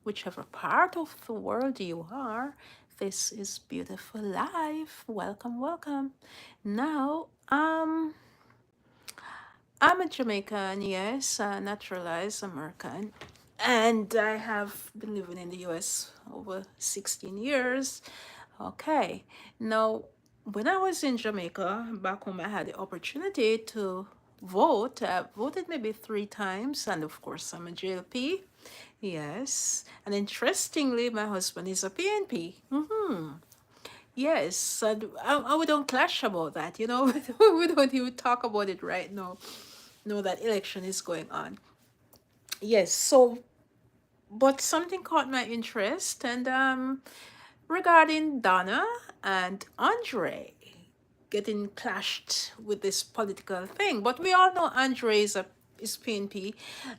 whichever part of the world you are. This is Beautiful Life. Welcome, welcome. Now, I'm a Jamaican, yes, a naturalized American, and I have been living in the US over 16 years. Okay, now when I was in Jamaica, back home, I had the opportunity to vote. I voted maybe 3 times, and of course, I'm a JLP. Yes, and interestingly, my husband is a PNP. Yes, and we don't clash about that, you know. We don't even talk about it right now. Know that election is going on. Yes, so but something caught my interest, and regarding Donna and Andre getting clashed with this political thing. But we all know Andre is PNP,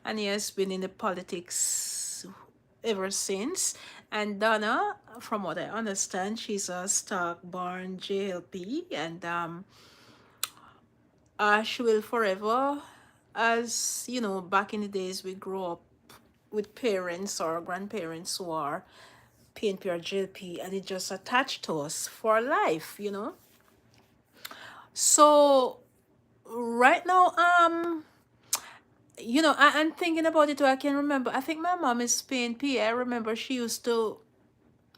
and he has been in the politics ever since. And Donna, from what I understand, she's a Stark-born JLP, and she will forever, as you know, back in the days we grew up with parents or grandparents who are PNP or JLP, and it just attached to us for life, you know. So right now, I'm thinking about it too. I can remember. I think my mom is PNP. I remember she used to,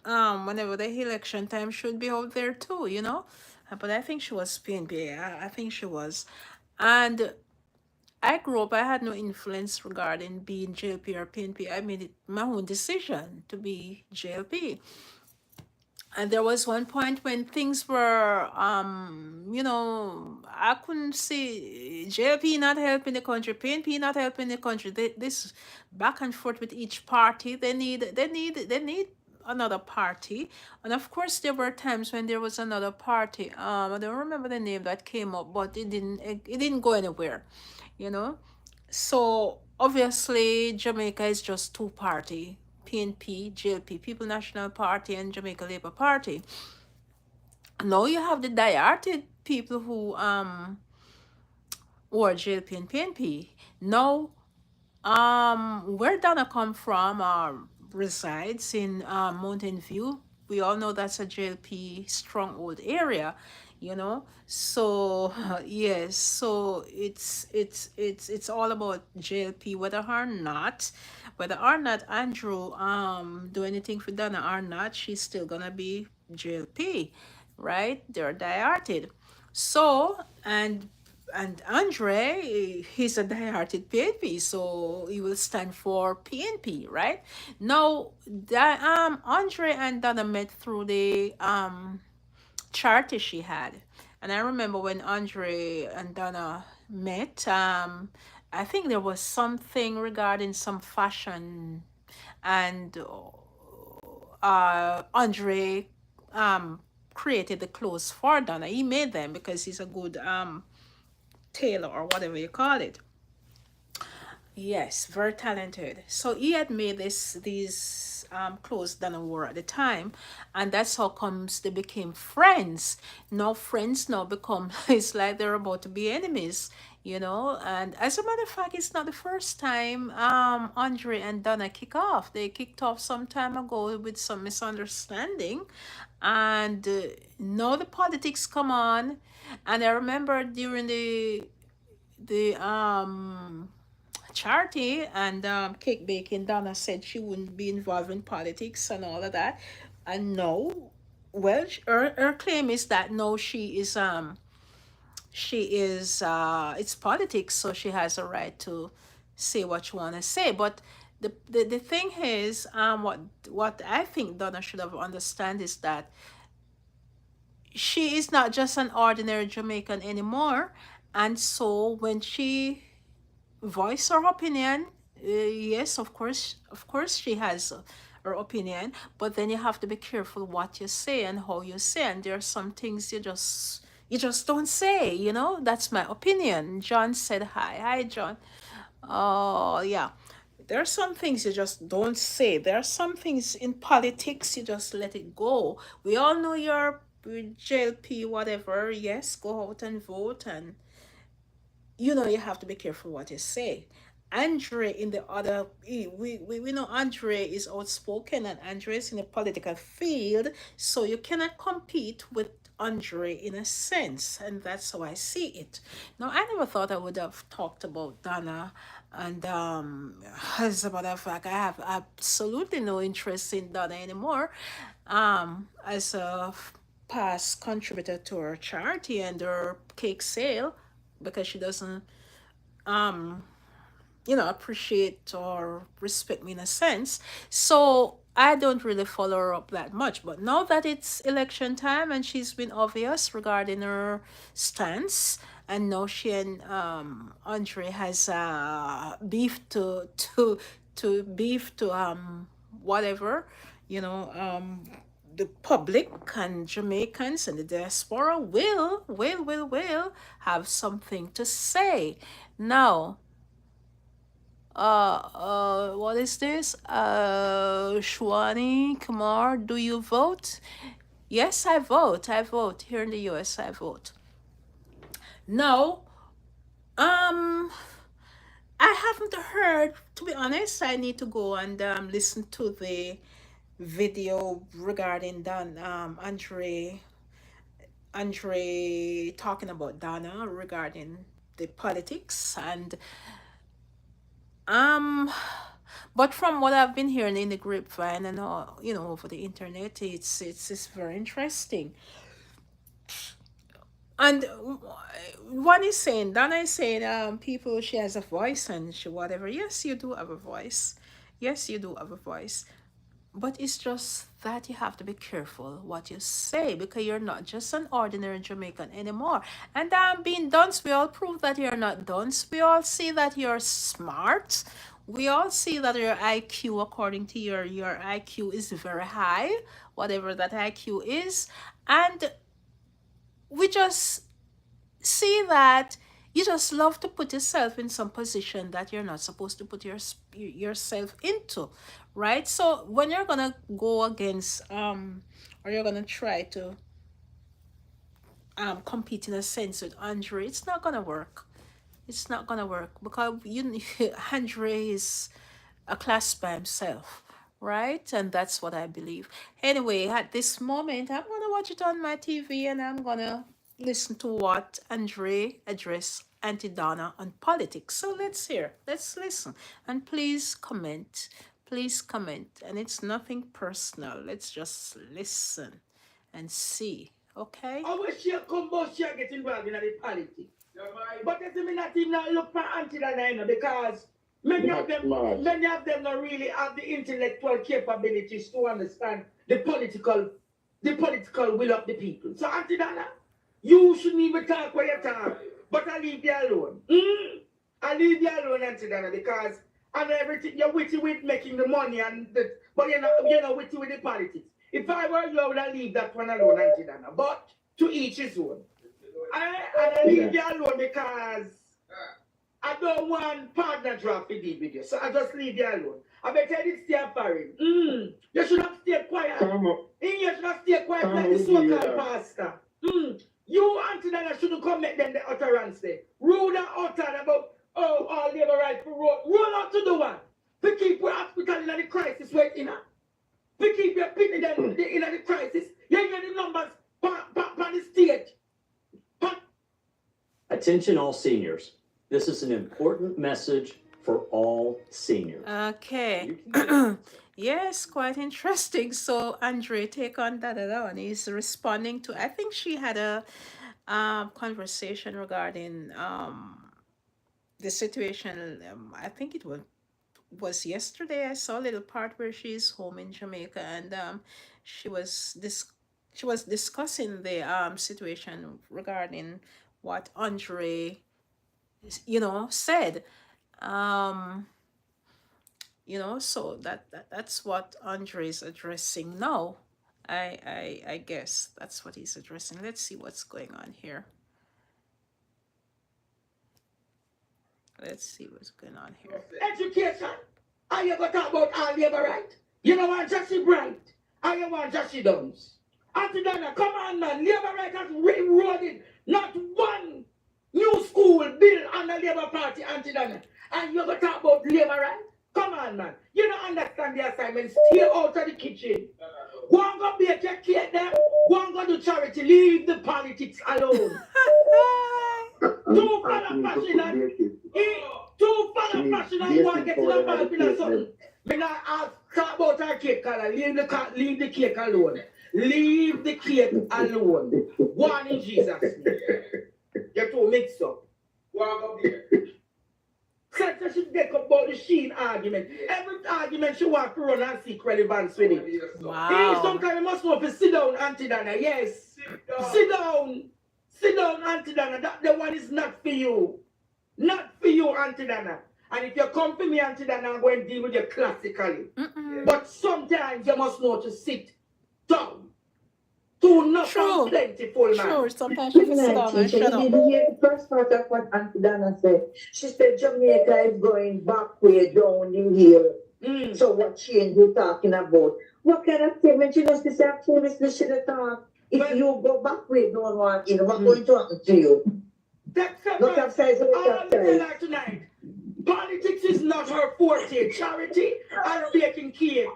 whenever the election time, should be out there too, you know. But I think she was PNP. I think she was, and I grew up. I had no influence regarding being JLP or PNP. I made it my own decision to be JLP. And there was one point when things were, I couldn't see JLP not helping the country, PNP not helping the country. This back and forth with each party. They need another party. And of course, there were times when there was another party. I don't remember the name that came up, but it didn't go anywhere, you know. So obviously, Jamaica is just two party. PNP, JLP, People National Party, and Jamaica Labour Party. Now you have the diehard people who are JLP and PNP. Now, where Donna come from resides in Mountain View. We all know that's a JLP stronghold area, you know. So yes, so it's all about JLP, whether or not Andrew do anything for Donna or not, she's still gonna be JLP, right? They're diehard. So, and Andre, he's a diehard PNP, so he will stand for PNP, right? Now, Andre and Donna met through the charity she had, and I remember when Andre and Donna met. I think there was something regarding some fashion, and Andre created the clothes for Donna. He made them because he's a good tailor or whatever you call it. Yes, very talented. So he had made these clothes Donna wore at the time, and that's how comes they became friends. Now friends now become it's like they're about to be enemies, you know. And as a matter of fact, it's not the first time Andre and Donna kick off. They kicked off some time ago with some misunderstanding, and now the politics come on. And I remember during the charity and cake baking, Donna said she wouldn't be involved in politics and all of that. And no, well, her claim is that no, she is it's politics, so she has a right to say what she want to say. But the thing is, what I think Donna should have understand is that she is not just an ordinary Jamaican anymore. And so when she voice her opinion, yes, of course she has her opinion, but then you have to be careful what you say and how you say, and there are some things you just don't say, you know. That's my opinion. John said hi John. Oh yeah, there are some things you just don't say. There are some things in politics you just let it go. We all know you're JLP, whatever. Yes, go out and vote, and you know you have to be careful what you say. Andre in the other, we know Andre is outspoken and Andre is in the political field, so you cannot compete with Andre in a sense, and that's how I see it. Now, I never thought I would have talked about Donna, and as a matter of fact, I have absolutely no interest in Donna anymore. As a past contributor to her charity and her cake sale, because she doesn't appreciate or respect me in a sense. So I don't really follow her up that much. But now that it's election time and she's been obvious regarding her stance, and now she and Andre has beef to whatever, you know, the public and Jamaicans and the diaspora will have something to say. Now, what is this? Shwani Kumar, do you vote? Yes, I vote. I vote. Here in the US, I vote. Now, um, I haven't heard, to be honest, I need to go and listen to the video regarding Andre talking about Donna regarding the politics and Um, but from what I've been hearing in the grapevine and over the internet, it's very interesting. And one is saying, Donna is saying, people, she has a voice and she whatever. Yes, you do have a voice. Yes, you do have a voice. But it's just that you have to be careful what you say because you're not just an ordinary Jamaican anymore. And being dunce, we all prove that you're not dunce. We all see that you're smart. We all see that your IQ, according to your IQ, is very high, whatever that IQ is. And we just see that you just love to put yourself in some position that you're not supposed to put yourself into, right? So when you're gonna go against or you're gonna try to compete in a sense with Andre, it's not gonna work. It's not gonna work because Andre is a class by himself, right? And that's what I believe. Anyway, at this moment, I'm gonna watch it on my TV and I'm gonna listen to what Andre addressed Auntie Donna on politics. So let's hear, let's listen, and please comment. Please comment. And it's nothing personal. Let's just listen and see. Okay? I wish you come but she get involved in the politics. But it mean not even not look for anti because many of them don't really have the intellectual capabilities to understand the political will of the people. So Auntie Dana, you shouldn't even talk where you talk. But I leave you alone. I leave you alone, Auntie Dana, because and everything you're witty with making the money but you're not witty with the politics. If I were you, I would leave that one alone, Auntie Dana. But to each his own. I leave you alone because I don't want partner draft to deal with you. So I just leave you alone. I better did stay apart. You should have stayed quiet. You should have stayed quiet like the so-called pastor. You, Auntie Dana, shouldn't come make them the utterance there. Rule and utter about, all labor right for roll out to the one. To keep your hospital in the crisis waiting. To keep your people in the crisis. You hear the numbers on the stage. Attention all seniors. This is an important message for all seniors. Okay. Yes, quite interesting. So Andre, take on that alone. He's responding to. I think she had a conversation regarding the situation. I think it was yesterday. I saw a little part where she's home in Jamaica, and she was discussing the situation regarding what Andre said. Um, so that's what Andre is addressing now. I guess that's what he's addressing. Let's see what's going on here. Let's see what's going on here. Education. Are you going to talk about all labor right? You know want Joshy Bright. Are you want Joshy Downs? Auntie Dana, come on, man. Labor right has eroded. Not one New school bill on the Labour Party, Auntie Dana. And you're going to talk about Labour, right? Come on, man. You don't understand the assignment. Stay out of the kitchen. Go and go bake your cake there. Go and go do charity. Leave the politics alone. Too far of passion and too far of passion and you want to get in a ball or something. Me not ask talk about our cake color. Leave the cake alone. Leave the cake alone. Go on in Jesus' name. You're too mixed up. Go and go bake. Santa should take up about the Sheen argument. Every argument she wants to run and seek relevance with it. Wow. Sometimes you must know to sit down, Auntie Dana. Yes. Sit down. Sit down, Auntie Dana. That the one is not for you. Not for you, Auntie Dana. And if you come for me, Auntie Dana, I'm going to deal with you classically. But sometimes you must know to sit down. To not True. plentiful, man. True. Sometimes she can sit down and shut up. Did you hear the first part of what Auntie Dana said? She said Jamaica is going back way down the hill. So what change you talking about? What kind of statement she does say foolishness she talk? If you go back way down one hill, what's going to happen to you? That's No capsize, no I'll tell capsize. her tonight. Politics is not her forte. Charity and baking cake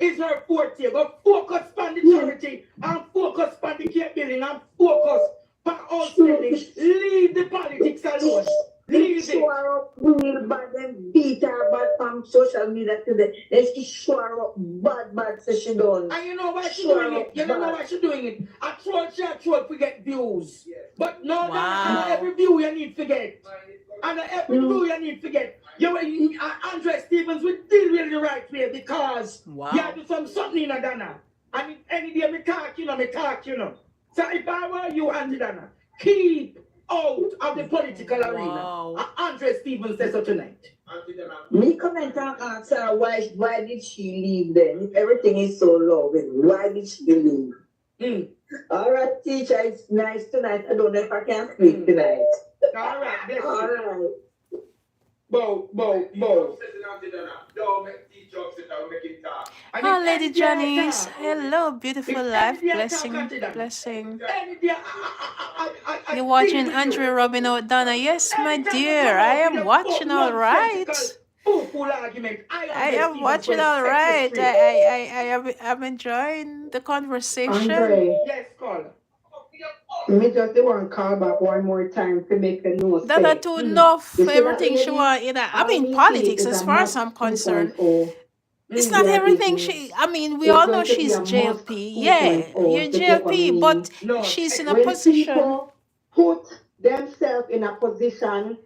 is her forte. But focus on the charity and focus on the cake building and focus on outstanding. Leave the politics alone. Leave it. Sure up real bad and beat her bad from social media today. Then she sure up bad so she done. And you know why she's Sure doing it? You don't know why she's doing it. I troll to get views. But no, Wow. every view you need to get. And every view you need to get. Andre Stevens will deal with the right way because Wow. you have to do something in a Dana. And any day me talk, you know. So if I were you, Auntie Dana, keep out of the political arena. Wow. And Andre Stevens says so tonight. Me comment and ask her why did she leave then? If everything is so loving, why did she leave? All right, teacher, it's nice tonight. I don't know if I can speak tonight. All right, bless All you. right. Bow. Oh, Lady Janice. Hello, beautiful life. Blessing. You're watching Andrew Robin out, Donna. Yes, my dear. I am watching all right. I am watching all right. I'm enjoying the conversation. Andre, Yes, caller. me just want to call back one more time to make a note. Donna too enough You for see everything that she lady? want. You know, I Our mean, meeting politics, is as a far as must I'm concerned. 2.0. It's not Yeah, everything it she. is. I mean, we It's all going know to be she's a must JLP. Yeah, 2.0. you're You get what I JLP, mean? but No, she's in a When position. people put themselves in a position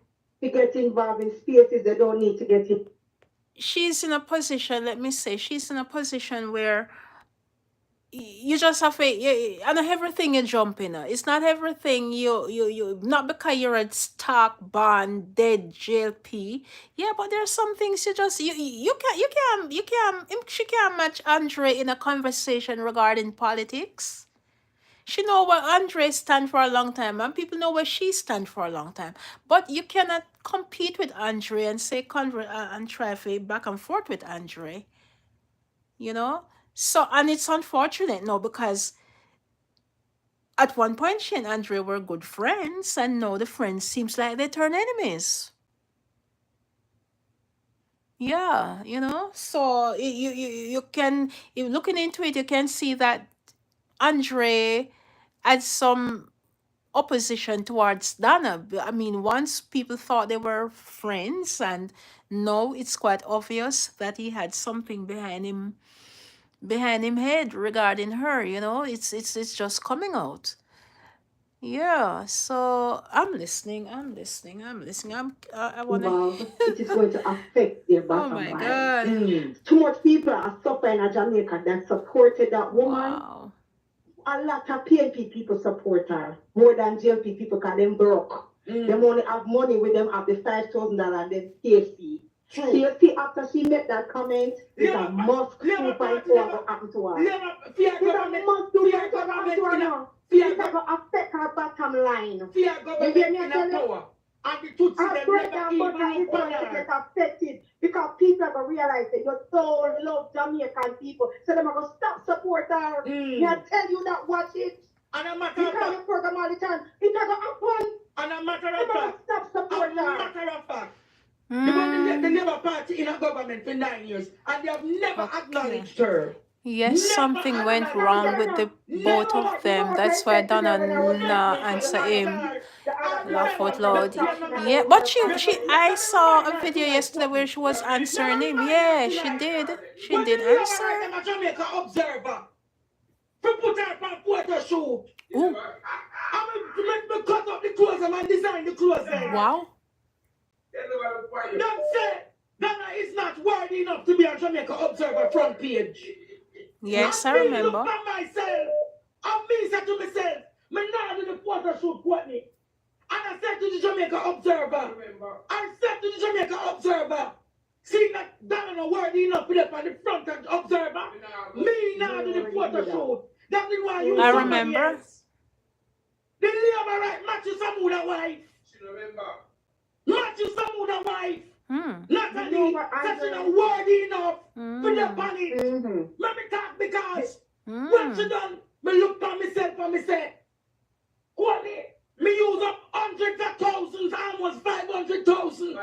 to get involved in spaces they don't need to get in. She's in a position. Let me say, she's in a position where you just have to, and everything you jump in. It's not everything you not because you're a stock bond dead JLP. Yeah, but there's some things she can't match Andre in a conversation regarding politics. She know what Andre stand for a long time, and people know where she stand for a long time. But you cannot compete with Andre and say and try to back and forth with Andre. You know. So and it's unfortunate, no, because at one point she and Andre were good friends, and now the friends seems like they turn enemies. Yeah, you know. So you can, if looking into it, you can see that Andre had some opposition towards Dana. I mean, once people thought they were friends, and now it's quite obvious that he had something behind him head regarding her. You know, it's just coming out. Yeah. So I'm listening. I wanna. Involved, it is going to affect their Oh bottom my line. God. Too much people are suffering in Jamaica that supported that woman. Wow. A lot of PNP people support her more than JLP people because them broke. Them only have money with them have the $5,000 and then TFC. True. TFC after she made that comment, it's a must 2.4 what happened to her. It's a must 2.4 what happened to her now. It's going to affect her bottom line. Fear government in power. And the Tutsi Our them bread never and butter even is look going to on her. get affected because people are going to realize that you so love Jamaican people. So they're going to stop support her. I tell you that, watch it. And a matter You of can't fact, program all the time. It's not going to happen. And a matter of Come on, fact, stop supporting her. the Labour Party in a government for 9 years, and they have never Okay. acknowledged her. Yes, something went wrong with the both of them. That's why Donna answer him. Laugh out loud. Yeah, but I saw a video yesterday where she was answering him. Yeah, she did. She When did the Labour answer. right them a Jamaica observer, to put her on photo shoot. Ooh, I'm to cut up the clothes and design the clothes then. wow. Don't say Donna is not worthy enough to be a Jamaica Observer front page. Yes, And I me remember. look at myself. And me say to myself, me now do the photo shoot Courtney. And I said to the Jamaica Observer, see that Donna not worthy enough to be on the front of the Observer. Me now do the photo shoot. That is why you I somebody remember. else. The Labour right Matthew Samuda wife. Matthew Samuda wife. Natalie said she not worthy enough for the panic. Let me talk because when she done, me look at myself and me say, Courtney, me use up hundreds of thousands, almost 500,000.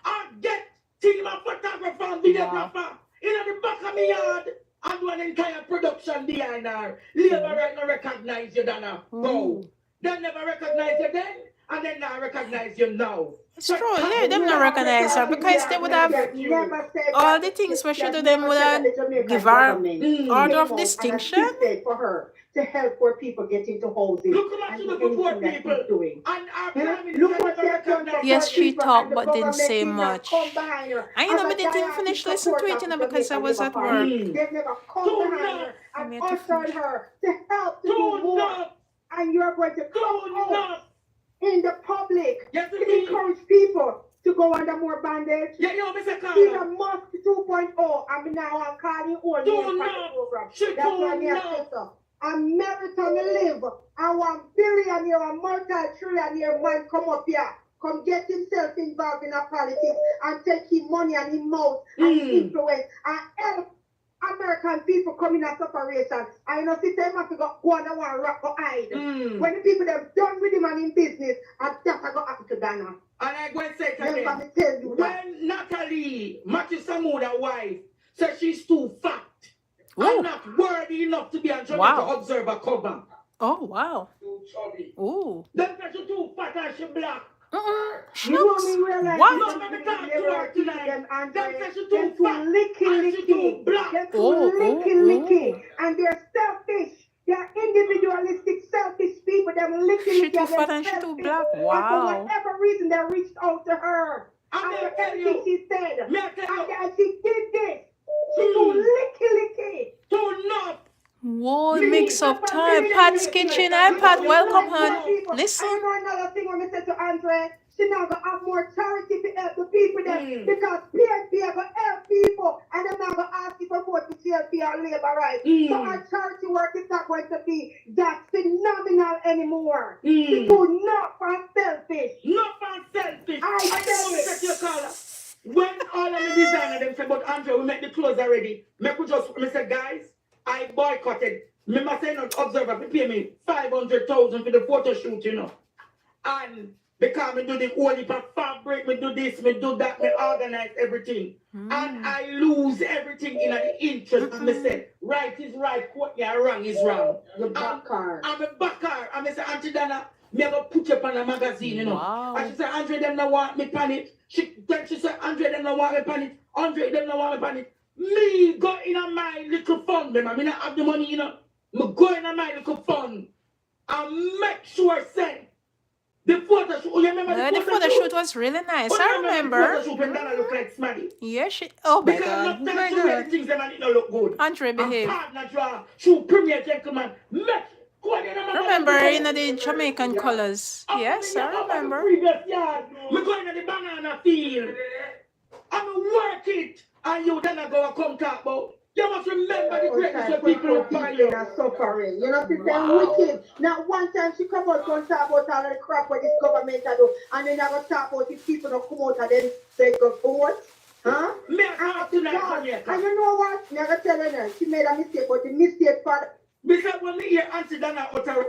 I get team of photographer and videographer in the back of my yard and do an entire production behind her. Labour right now recognize you, Donna. Go. They never recognize you then, and they now recognize you now. It's true, yeah, them not recognize her because they would have all the things where she do them would have give her order of distinction. For her to help poor people get into housing. Look how much you look for poor people. Doing. And our prime Look minister what never they're doing recognized for Yes, poor she people, talked, and the but didn't government say did not much. come behind her. I As know, a me didn't even giant finish listening to it, support you know, of because I Jamaica was Labour at Party. work. They've never come behind her and Me had to ushered her to help to do more. And you're going to come out in the public Yes, to me. encourage people to go under more bandage. Yeah, you know, Mr. She's a Carter. Musk 2.0. I mean, now I'm calling all Do names for the not. program. She That's why do I'm not. sister. America me live. I want billionaire and multi-trillionaire man come up here. Come get himself involved in a politics and take his money and his mouth and his influence and help American people come in a separation. I know see them have to go on and one rock or hide. When the people them done with him and in business, and that I go happen to Ghana. And I go and say to Let them, me tell you that. when Natalie, Matthew Samuda wife, says she's too fat Ooh. and not worthy enough to be a Jamaica Wow. Observer cover. Oh, wow. Too chubby. Ooh. Then say she's too fat and she black. You know me realize What? No, let me talk to her tonight. Them say she too fat licky and she too black. They're too Oh, licky. And they're selfish. They're individualistic, selfish people. They're licky. She too and fat they're and she too selfish. black. And for Wow. whatever reason, they reached out to her. I'm After gonna tell everything you. she said. Me I tell you. And she did this. She too licky. Too enough. Whoa, mix up time. Pat's Kitchen. Hi, Pat. Welcome, hon. Listen. I know another thing when I said to Andre, she now gonna have more charity to help the people there because PNP are gonna help people and they're not gonna ask you for vote to CLP or Labour right. So our charity work is not going to be that phenomenal anymore. People not for selfish. Not for selfish. I Set your collar. When all of the designer them say, but Andre, we make the clothes already. Me say, guys, I boycotted. Me must say not observer to pay me 500,000 for the photo shoot, you know. And because me do the whole heap of fabric, me do this, me do that, me organize everything. And I lose everything in the interest. And me say, right is right, Courtney, wrong is wrong. The back car. I'm a backer. And me say, Auntie Dana, me have put you up on a magazine, you know. Wow. And she said, Andre, them not want me pan it. Then she said, Andre, them not want me pan it. Andre, them not want me pan it. Me go in a my little fund, them. I mean, I have the money, you know. Me go in a my little fund and make sure, say, the photo shoot. You remember The photo shoot was really nice. I remember. The photo shoot when Dana look like Smaddy. Yeah, she. Oh my Because God. I'm not My trying to wear God. the things that man don't look good. Andre I'm behave. partner draw, shoot premier gentleman. Remember in the Jamaican colors. Yes, I remember. Previous yard, me going to the banana field. I'm work it. And you then go and come talk about. You must remember the greatness of people who buy you. are suffering. You know, she's wicked. Now, one time she come out and talk about all the crap what this government do, and then I go talk about if people don't come out and then say go vote. Huh? Me I talk tonight, Jamaica. And you know what? Never tell her she made a mistake, but the mistake for Because when me hear Auntie Dana utter,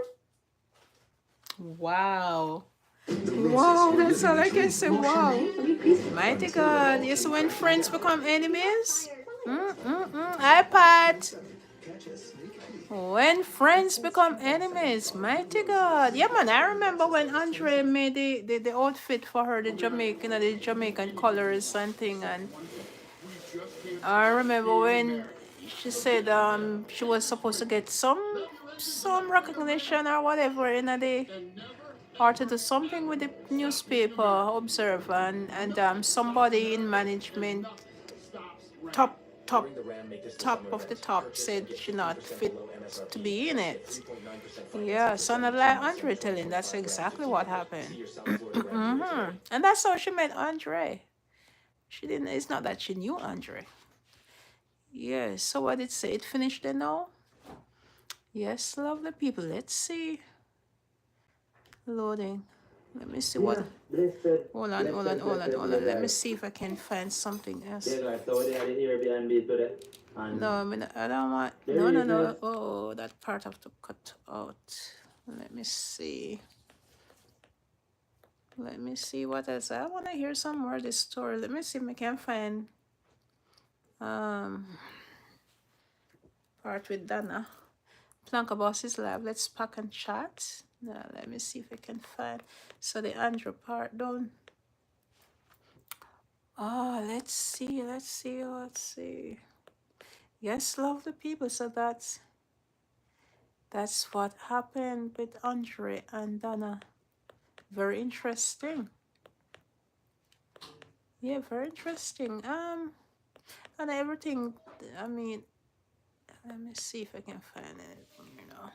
Wow. Wow, that's all I can say. Wow. Mighty God. Yes, when friends become enemies. iPad. When friends become enemies. Mighty God. Yeah, man. I remember when Andre made the outfit for her, the Jamaican, the Jamaican colors and thing. And I remember when she said she was supposed to get some recognition or whatever in a day, or to do something with the newspaper observer, and somebody in management, top top top of the top, said she not fit to be in it. Yeah, sounded like Andre telling. That's exactly what happened. And that's how she met Andre. She didn't. It's not that she knew Andre. Yes. So what did it say? It finished then now. Yes, lovely people. Let's see. Loading. Let me see what. Yeah, blessed, Hold on, hold on, blessed, hold on, blessed hold on. Let me brother. see if I can find something else. Yeah, guys, so they had the Airbnb today. No, And I mean, I don't want. there No, it no, is, no. guys. Oh, that part I have to cut out. Let me see. Let me see what else. I want to hear some more of this story. Let me see if I can find um part with Dana. Planka Boss's Lab. Let's pack and chat. Now, let me see if I can find. So the Andrew part done. Oh, let's see, let's see, let's see. Yes, love the people. So that's what happened with Andre and Dana. Very interesting. Yeah, very interesting. And everything. I mean, let me see if I can find anything here now.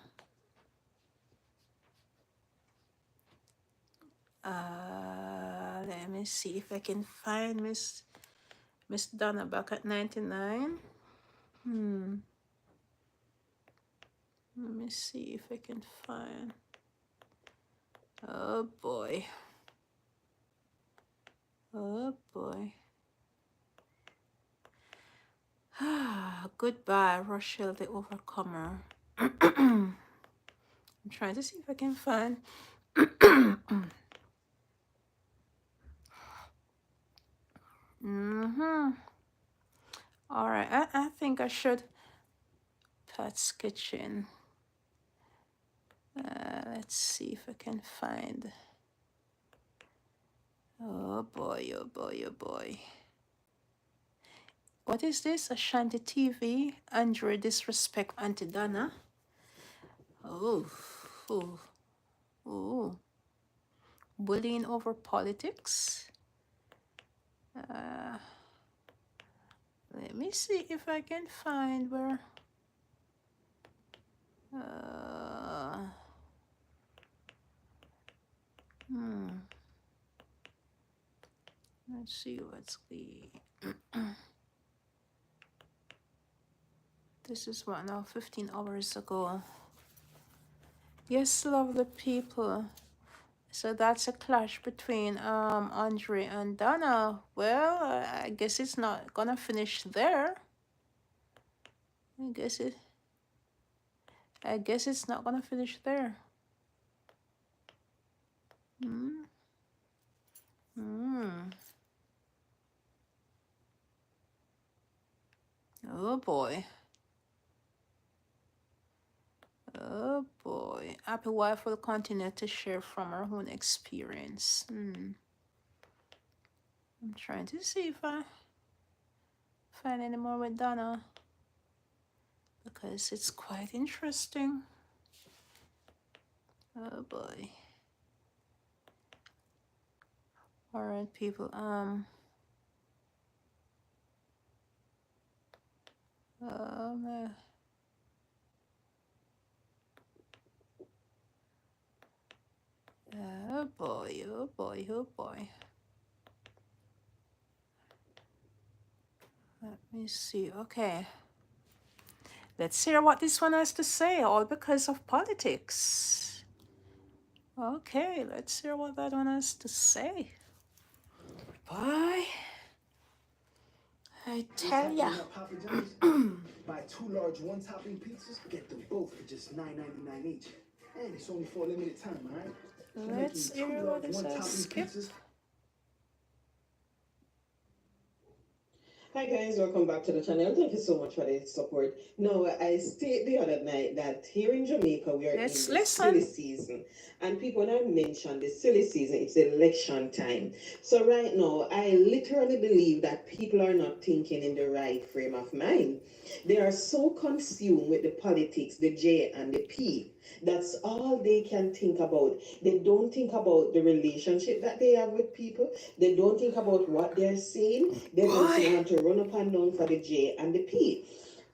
Let me see if I can find Miss Donna back at 99. Let me see if I can find. Oh boy. Oh boy. Goodbye, Rochelle the Overcomer. I'm trying to see if I can find. All right, I think I should. Pat's Kitchen. Let's see if I can find. Oh boy, oh boy, oh boy. What is this? Ashanti TV. Andrew disrespect Auntie Donna. Oh, oh, oh. Bullying over politics. Let me see if I can find where. Let's see what's the. This is what now, 15 hours ago. Yes, lovely people. So that's a clash between Andre and Donna. Well, I guess it's not gonna finish there. I guess it's not gonna finish there. Oh boy. Oh boy. Happy wife will continue to share from her own experience. I'm trying to see if I find any more with Donna, because it's quite interesting. Oh boy. All right, people. Man. Oh boy, oh boy, oh boy. Let me see. Okay. Let's hear what this one has to say, all because of politics. Okay, let's hear what that one has to say. Boy, I tell ya. Buy 2 large one-topping pizzas, get them both for just $9.99 each. And it's only for a limited time, all right? Let's Making two hear what large it one says. topping Skip. pizzas. Hi guys, welcome back to the channel. Thank you so much for the support. Now, I stated the other night that here in Jamaica we are in Let's the silly listen. season, and people when I mention the silly season, it's election time. So right now, I literally believe that people are not thinking in the right frame of mind. They are so consumed with the politics, the J and the P. That's all they can think about. They don't think about the relationship that they have with people. They don't think about what they're saying. They just Boy. want to run up and down for the J and the P.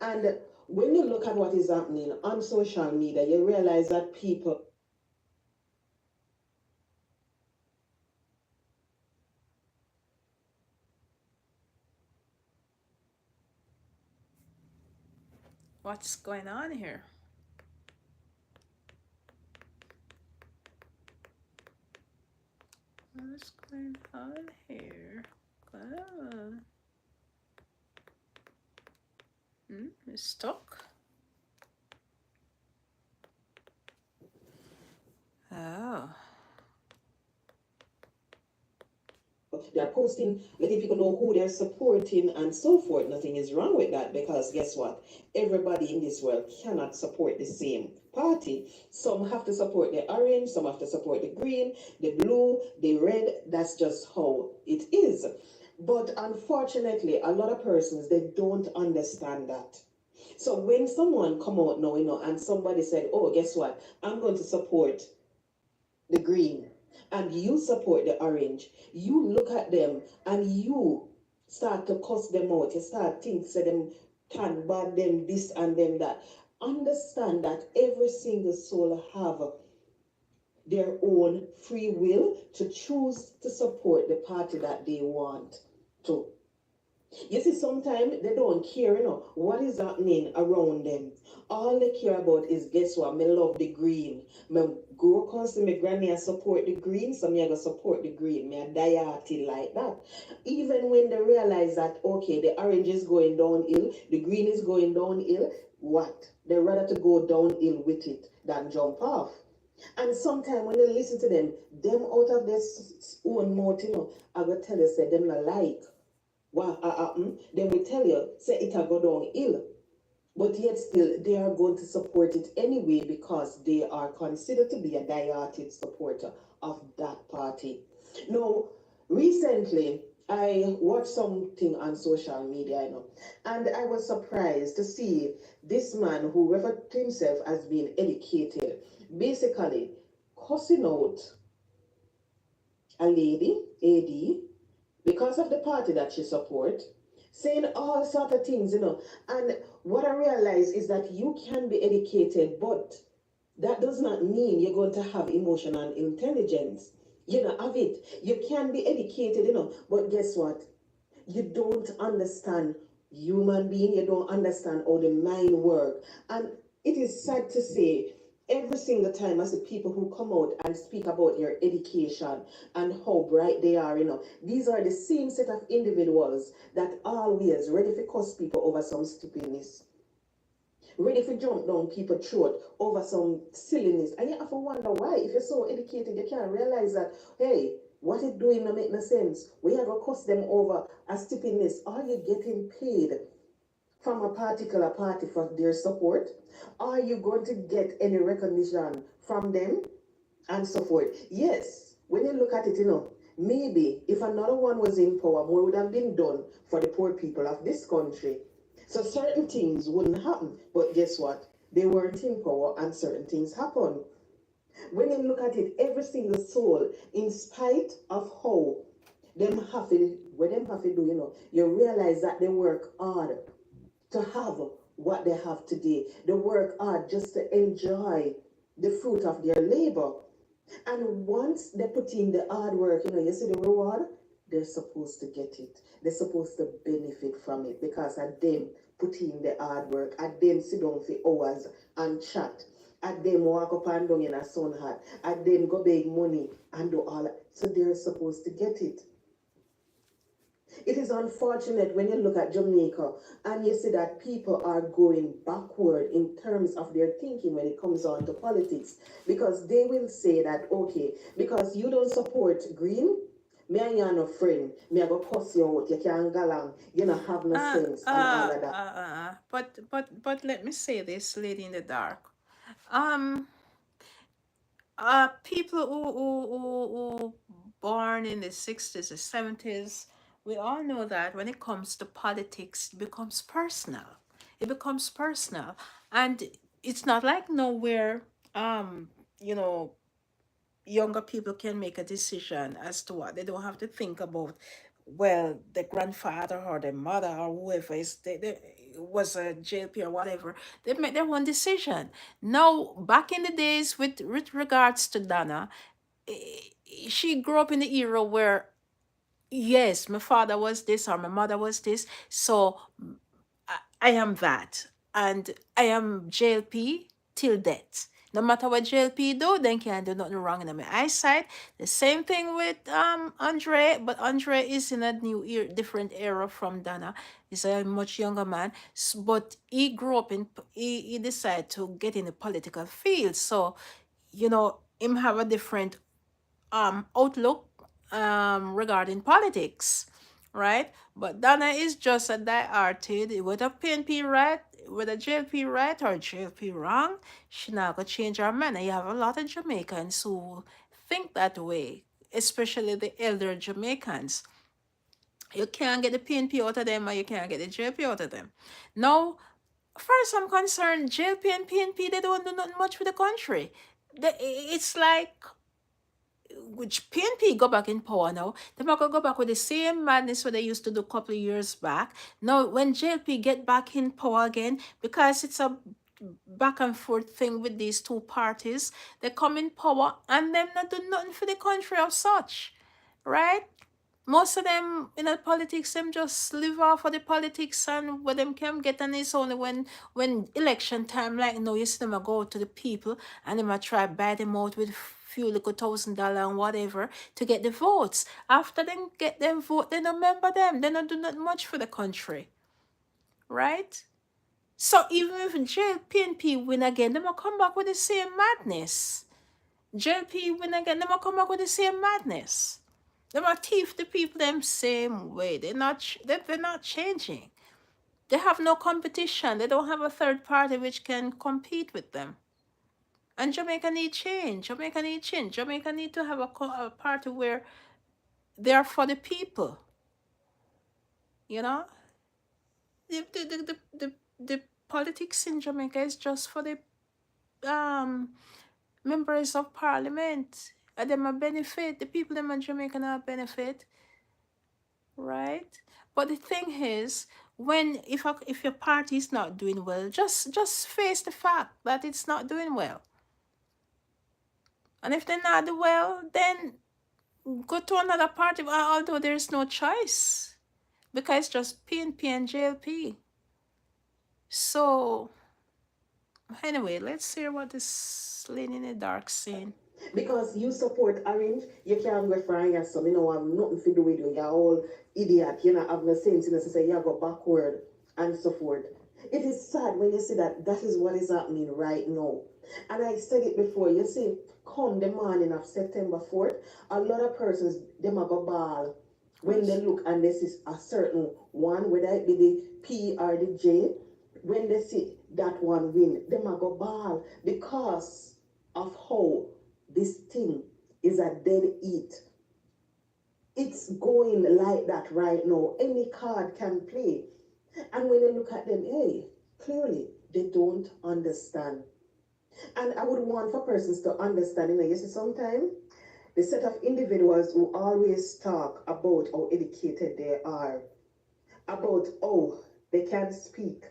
And when you look at what is happening on social media, you realize that people What's going on here? What's going on here? Oh. It's stuck. Oh. they're posting, letting people know who they're supporting and so forth. Nothing is wrong with that because guess what? Everybody in this world cannot support the same party. Some have to support the orange, some have to support the green, the blue, the red. That's just how it is. But unfortunately, a lot of persons they don't understand that. So when someone come out now, and somebody said, "Oh, guess what? I'm going to support the green," and you support the orange, you look at them and you start to cuss them out. You start think say them can bad them this and them that. Understand that every single soul have their own free will to choose to support the party that they want to. You see, sometimes they don't care, what is happening around them. All they care about is, guess what? Me love the green. Me grow close to my granny and support the green, so me I go support the green. Me a die hearted like that. Even when they realize that, okay, the orange is going downhill, the green is going downhill, what? They rather to go downhill with it than jump off. And sometimes when you listen to them out of their own mouth, I go tell you, say, them not like what happen, then we tell you, say it will go downhill. But yet still, they are going to support it anyway because they are considered to be a diehard supporter of that party. Now, recently, I watched something on social media, and I was surprised to see this man who referred to himself as being educated, basically cussing out a lady, AD, because of the party that she support, saying all sort of things, And what I realize is that you can be educated, but that does not mean you're going to have emotional intelligence. Have it. You can be educated, but guess what? You don't understand human being, you don't understand how the mind work. And it is sad to say, every single time I see people who come out and speak about their education and how bright they are, these are the same set of individuals that always ready to cuss people over some stupidness, ready to jump down people's throat over some silliness. And you have to wonder why. If you're so educated, you can't realize that, hey, what it doing no make no sense. We are gonna cost them over a stupidness. Are you getting paid from a particular party for their support? Are you going to get any recognition from them and so forth? Yes, when you look at it, maybe if another one was in power, more would have been done for the poor people of this country. So certain things wouldn't happen. But guess what? They weren't in power and certain things happened. When you look at it, every single soul, in spite of how them have to, what them have to do, you realize that they work hard to have what they have today. They work hard just to enjoy the fruit of their labor. And once they put in the hard work, you see the reward, they're supposed to get it. They're supposed to benefit from it because at them put in the hard work, at them sit down for hours and chat, at them walk up and down in a sun hat, at them go beg money and do all that. So they're supposed to get it. It is unfortunate when you look at Jamaica and you see that people are going backward in terms of their thinking when it comes on to politics, because they will say that, okay, because you don't support Green, me and you are no friend, me I go cuss you out, you can't go along, you don't have no sense and all of that. But let me say this, lady in the dark. Um, people who born in the 60s or 70s, we all know that when it comes to politics, it becomes personal. It becomes personal, and it's not like nowhere. You know, younger people can make a decision as to what they don't have to think about, well, the grandfather or the mother or whoever is they was a JP or whatever. They make their own decision. Now, back in the days with regards to Donna, she grew up in the era where, yes, my father was this or my mother was this, so I am that. And I am JLP till death. No matter what JLP do, then can't do nothing wrong in my eyesight. The same thing with Andre, but Andre is in a new era, different era from Donna. He's a much younger man, but he grew up in, he decided to get in the political field. So, him have a different outlook regarding politics, right? But Donna is just a dieharded with a PNP right, with a JLP right or JLP wrong. She not gonna change her mind. And you have a lot of Jamaicans who think that way, especially the elder Jamaicans. You can't get the PNP out of them, or you can't get the JLP out of them. Now, far as I'm concerned, JLP and PNP, they don't do nothing much for the country. It's like, which PNP go back in power now, they're not gonna go back with the same madness what they used to do a couple of years back. Now, when JLP get back in power again, because it's a back and forth thing with these two parties, they come in power and them not do nothing for the country of such, right? Most of them in the politics, them just live off of the politics, and what them can get, and it's only when election time, like now, you see them a go to the people and them a try buy them out with few little $1,000 and whatever to get the votes. After them get them vote, they don't remember them. They don't do not much for the country, right? So even if JPNP win again, they will come back with the same madness. JP win again, they will come back with the same madness. They will thief the people them same way. They're not changing. They have no competition. They don't have a third party which can compete with them. And Jamaica need change. Jamaica need change. Jamaica need to have a party where they are for the people. You know, the politics in Jamaica is just for the um members of parliament. And them a benefit. The people them in Jamaica not benefit, right? But the thing is, if your party is not doing well, just face the fact that it's not doing well. And if they're not doing well, then go to another party. Although there's no choice, because it's just PNP and JLP. So anyway, let's hear what this lady in the dark saying. Because you support Orange, you can't go for your son. You know, have nothing to do with you. You're all idiot. You know, have no sense. You know, so say you go backward and so forth. It is sad when you see that that is what is happening right now. And I said it before, you see, come the morning of September 4th, a lot of persons, them have a ball when they look and they see a certain one, whether it be the P or the J, when they see that one win, them have a ball because of how this thing is a dead eat. It's going like that right now. Any card can play. And when you look at them, hey, clearly they don't understand. And I would want for persons to understand, you see, sometimes the set of individuals who always talk about how educated they are, about how they can speak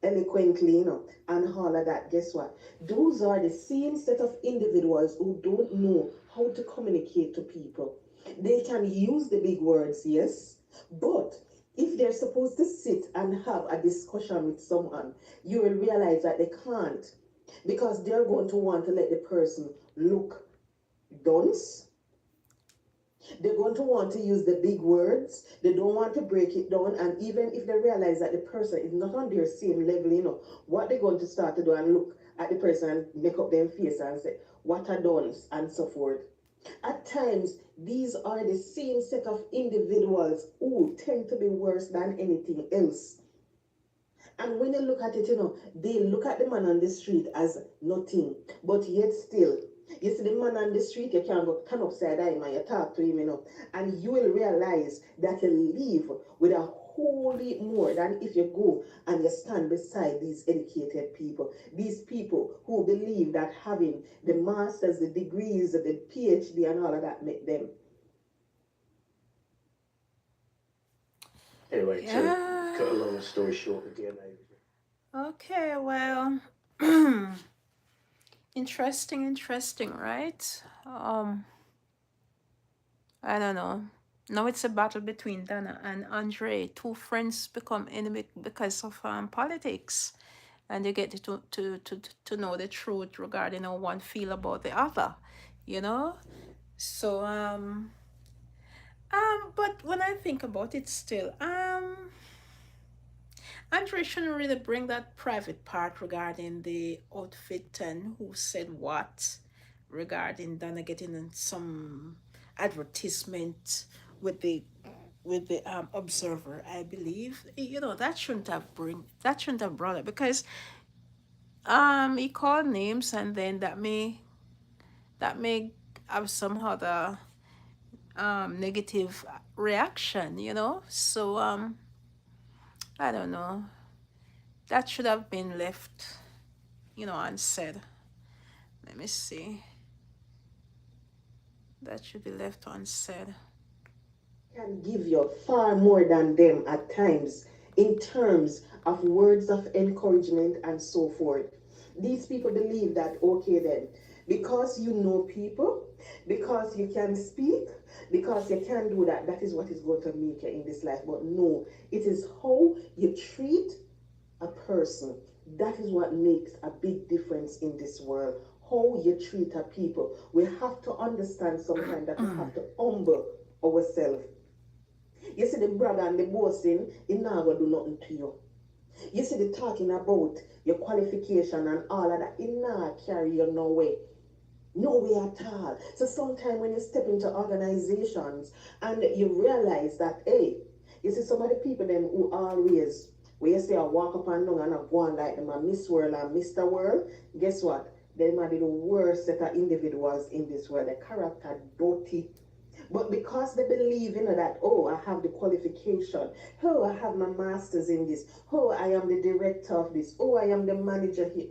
eloquently, and all of that, guess what? Those are the same set of individuals who don't know how to communicate to people. They can use the big words, yes, but if they're supposed to sit and have a discussion with someone, you will realize that they can't, because they're going to want to let the person look dunce. They're going to want to use the big words. They don't want to break it down. And even if they realize that the person is not on their same level, what they're going to start to do and look at the person and make up their face and say, what are done and so forth. At times, these are the same set of individuals who tend to be worse than anything else. And when you look at it, they look at the man on the street as nothing, but yet still, you see the man on the street, you can go turn upside down and you talk to him, and you will realize that you live with a whole lot more than if you go and you stand beside these educated people, these people who believe that having the masters, the degrees, the PhD, and all of that make them. Anyway, to cut a Yeah. long story short, the DNA. Okay, well, interesting, right? I don't know. Now it's a battle between Dana and Andre. Two friends become enemy because of politics, and you get to know the truth regarding how one feel about the other, you know. So but when I think about it, still Andre shouldn't really bring that private part regarding the outfit and who said what regarding Dana getting in some advertisement with the observer, I believe. That shouldn't have brought it because he called names and then that may have some other negative reaction. So I don't know. That should have been left unsaid. Let me see. That should be left unsaid. Can give you far more than them at times in terms of words of encouragement and so forth. These people believe that, okay, then, because you know people, because you can speak, because you can do that, that is what is going to make you in this life. But no, it is how you treat a person. That is what makes a big difference in this world. How you treat a people. We have to understand sometimes that we have to humble ourselves. You see the brother and the boasting, it not gonna do nothing to you. You see the talking about your qualification and all of that, it not carry you nowhere. No way at all. So sometimes when you step into organizations and you realize that, hey, you see some of the people them who always, where you say I walk up and down and I go on like them a Miss World and Mr. World, guess what? They might be the worst set of individuals in this world. The character dirty. But because they believe that, oh, I have the qualification, oh, I have my master's in this, oh, I am the director of this, oh, I am the manager here,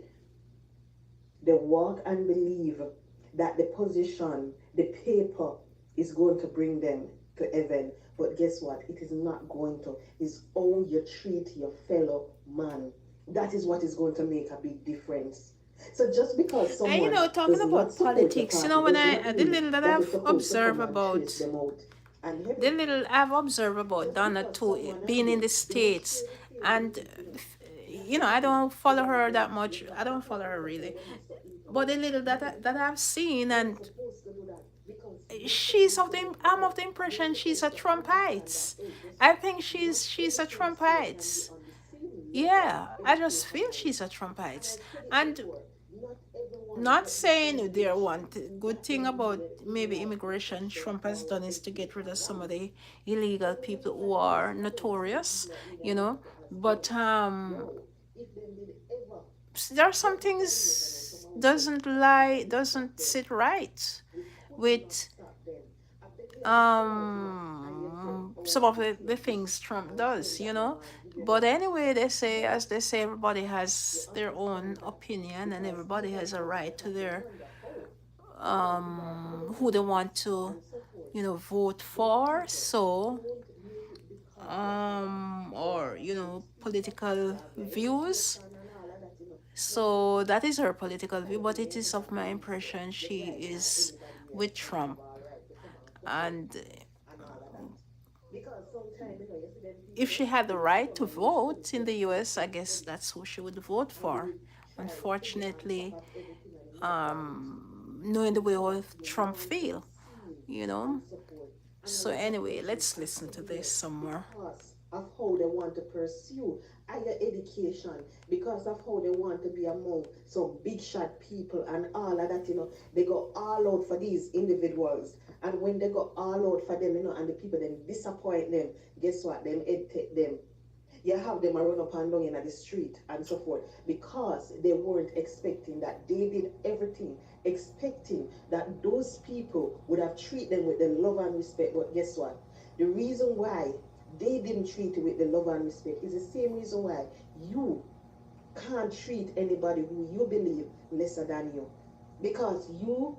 they walk and believe that the position, the paper is going to bring them to heaven. But guess what? It is not going to. It's how you treat your fellow man. That is what is going to make a big difference. So just because And someone talking does not about support your politics, party when does I not the mean little that that you're I've supposed to observed come and chase about them out. And the every little I've observed about just Donna because too, someone being in else the don't States, share the same and belief with you, I necessarily don't follow doesn't her mean that much. you I have to don't follow her accept really, their piece of but the little information. that I've seen, You're and supposed to do that because not she's of everyone the in I'm life of the will impression be she's able a to understand that, Trumpite. hey, guess I what? think Not she's a everything still can be Trumpite. on the same level of Yeah, I just feel education. she's a And I Trumpite. said it And before, not everyone not get the saying there foundation one good that they thing about needed in maybe life to immigration succeed Trump has or done is to achieve get rid of some of advance. the illegal So when you people look who at this, are I don't see notorious, people in you know. America as But them. Wow, if they did ever there are some get the foundation and things some of them doesn't could lie not stop doesn't them. sit right We could not with stop them. I bet you have pull out, and you say, oh, some of you the see, things Trump I'll tell you does, that no man give you But nothing. anyway, No, as they say, everybody you has their own understand that opinion and because everybody even has a though you right might to have to their wonder how why did I put them who in they this want to and so forth. vote But for. people So don't make it because you have or a PhD, you political have your views. education and all of that. No, So that is her political view, how but do it you is of ever my believe impression the she guy can is anybody else with and have Trump. all right to come and support And him and all of that? Because sometimes you see them if people she had the when you see right them to and you study vote in them the and US, I study guess study that's who she would vote and you for. will try to put them on top Unfortunately, of everything and look at it, knowing you the way start how seeing Trump mountains feel, seen you and know. so forth. So anyway, let's listen to this some more. Because of how they want to pursue higher education, because of how they want to be among some big shot people and all of that, they go all out for these individuals. And when they go all out for them, and the people then disappoint them, guess what? Them head take them. You have them a run up and down in the street and so forth because they weren't expecting that. They did everything expecting that those people would have treated them with the love and respect. But guess what? The reason why they didn't treat you with the love and respect is the same reason why you can't treat anybody who you believe lesser than you, because you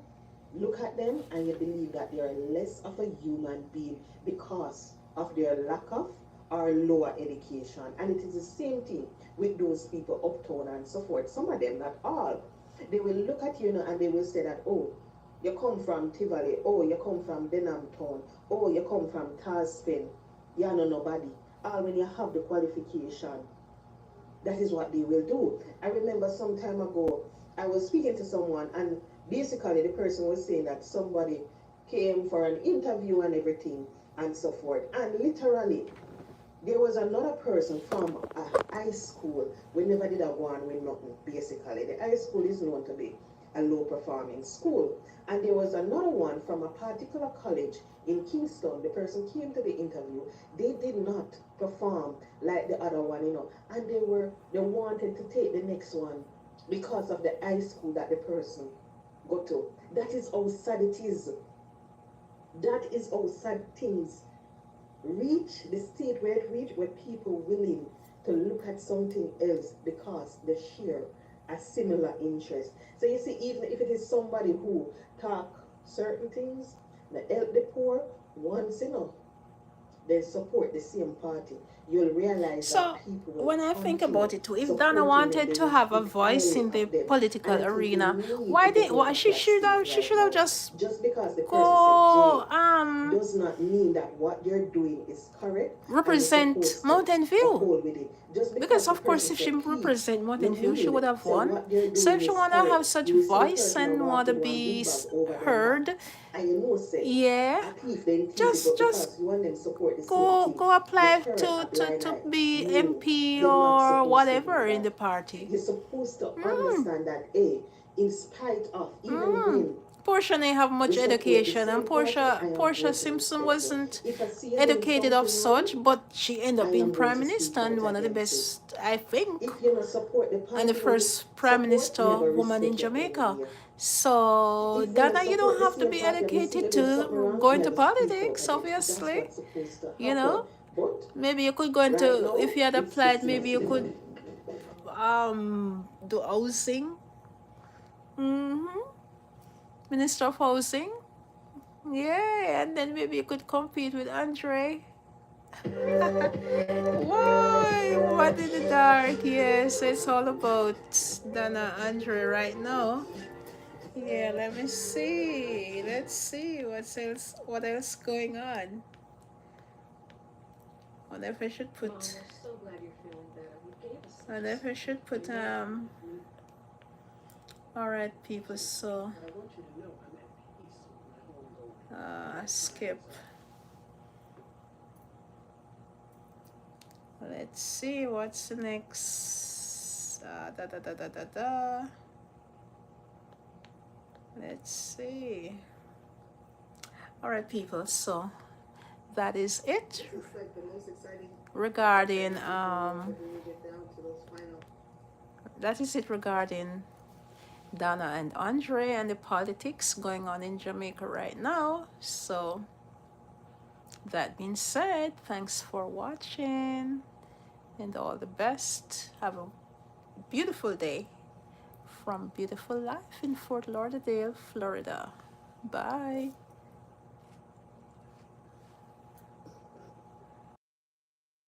look at them and you believe that they are less of a human being because of their lack of or lower education. And it is the same thing with those people uptown and so forth. Some of them, not all, they will look at you, and they will say that, oh, you come from Tivoli, oh, you come from Denham Town, oh, you come from Tarspen, you know nobody. All when you have the qualification, that is what they will do. I remember some time ago, I was speaking to someone, and basically the person was saying that somebody came for an interview and everything and so forth. And literally, there was another person from a high school. We never did a one with nothing, basically. The high school is known to be a low performing school. And there was another one from a particular college in Kingston. The person came to the interview. They did not perform like the other one, and they wanted to take the next one because of the high school that the person go to. That is how sad it is. That is how sad things reach the state where it reach, where people willing to look at something else because they share a similar interest. So you see, even if it is somebody who talk certain things that help the poor, once they support the same party, you'll realize So that people will when I think continue about it too, if supporting Donna them, wanted they to will have a speak voice highly in the of them. political And I think arena, we need why to did get why out of that stage she right should have now. Just because the person said go J does not mean that what you're doing is correct and you're represent supposed to Mountain View. uphold with it. Just Because because the of course person if she said P, represent Mountain no View, she would mean have so won. what they're So doing if she is wanna have correct. such You see the voice person and walk wanna with one be big bag over them back, heard, and say, yeah, a thief then thief it, but just because you want them to support the same go thing, go you apply turn to a blind to eye. be No, MP you're not or supposed to do whatever in that. the party. You're supposed to Mm. understand that, in spite of, even Mm. when Portia didn't have we much support the education, and same party, I am Portia going to Simpson respect you. wasn't If I see you doing educated of something wrong, such, but she ended I up being am going prime to minister speak and out one of the against it. best, I think, If you don't support the and the party when you first prime support, minister never woman in respect you Jamaica. anyway. So If you don't Dana, you support don't the have to same be party and you see you educated doing something to wrong, go you into just speak out politics, against it. That's obviously. what's supposed to You happen. know, But maybe you could go right into, now, if you had it's applied, just maybe you messy. could do housing. Minister of Housing. Yeah, and then maybe you could compete with Andre. Why? What in the dark? Yes, it's all about Dana Andre right now. Yeah, let me see. Let's see what else going on. What if I should put what if I should put alright people, so skip. Let's see what's the next. Da da da da da da. Let's see. All right, people. So that is it This is like the most exciting regarding when we get down to those final. that is it regarding Donna and Andre and the politics going on in Jamaica right now. So that being said, thanks for watching and all the best. Have a beautiful day from Beautiful Life in Fort Lauderdale, Florida. Bye.